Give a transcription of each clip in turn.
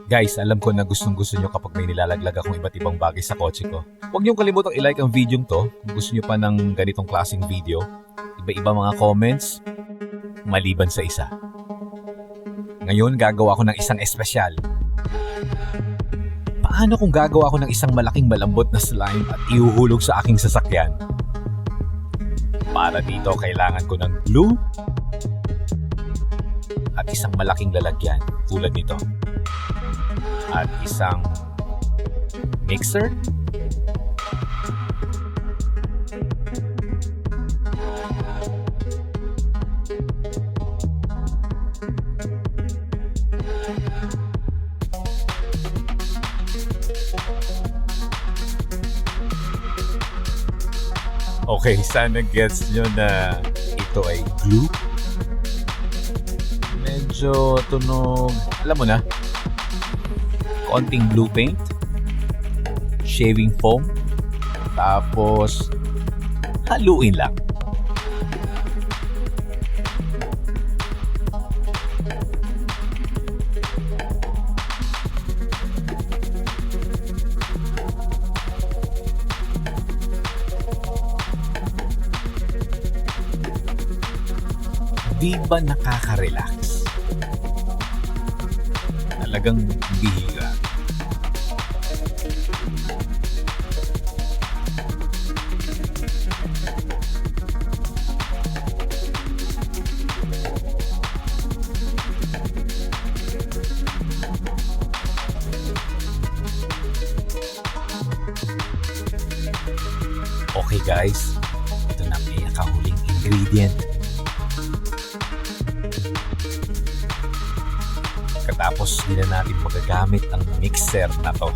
Guys, alam ko na gustong-gusto nyo kapag may nilalaglag akong iba't ibang bagay sa kotse ko. Huwag niyong kalimutang i-like ang video to kung gusto nyo pa ng ganitong klaseng video. Iba-iba mga comments, maliban sa isa. Ngayon, gagawa ko ng isang espesyal. Paano kung gagawa ko ng isang malaking malambot na slime at ihuhulog sa aking sasakyan? Para dito, kailangan ko ng glue at isang malaking lalagyan tulad nito. At isang mixer. Okay, sana gets nyo na ito ay glue. Medyo tunog, alam mo na, konting blue paint, shaving foam, tapos haluin lang. Di ba nakaka-relax? Talagang bihira. Okay guys, ito na may nakahuling ingredient. Katapos hindi na natin magagamit ang mixer na to.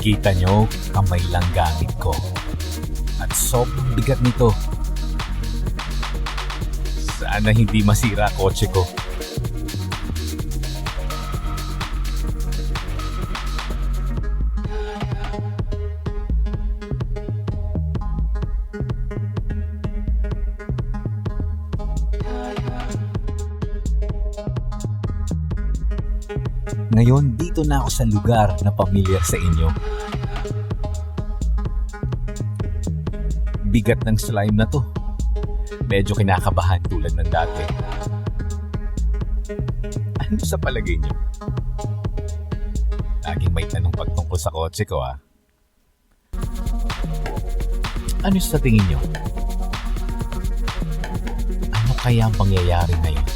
Kita nyo, kamay lang gamit ko. At sobrang bigat nito. Sana hindi masira kotse ko. Ngayon, dito na ako sa lugar na pamilyar sa inyo. Bigat ng slime na to. Medyo kinakabahan tulad ng dati. Ano sa palagay nyo? Laging may tanong pagtungkol sa kotse ko Ano sa tingin nyo? Ano kaya ang pangyayari ngayon?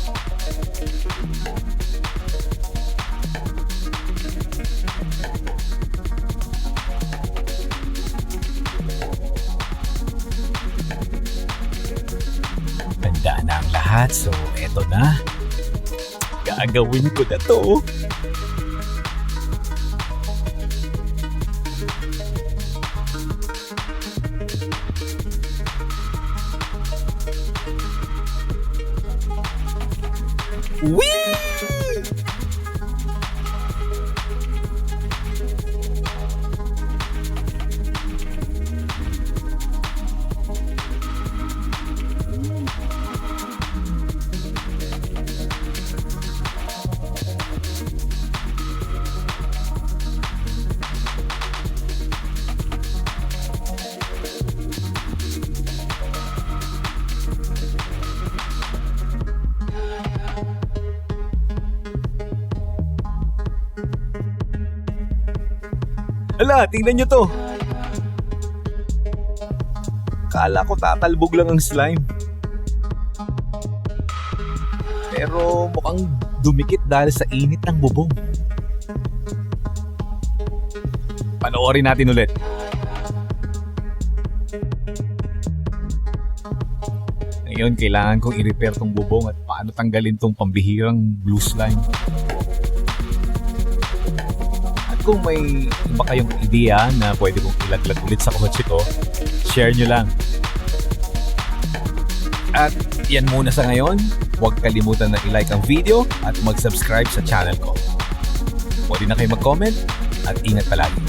Handa na ang lahat, so eto na. Gagawin ko na to. Whee! Hala, tingnan nyo to. Kala ko tatalbog lang ang slime. Pero mukhang dumikit dahil sa init ng bubong. Panoorin natin ulit. Ngayon, kailangan kong i-repair tong bubong at paano tanggalin tong pambihirang blue slime. Kung may iba kayong ideya na pwede kong ilaglag ulit sa kotse ko, share nyo lang. At yan muna sa ngayon. Huwag kalimutan na i-like ang video at mag-subscribe sa channel ko. Pwede na kayo mag-comment at ingat palagi.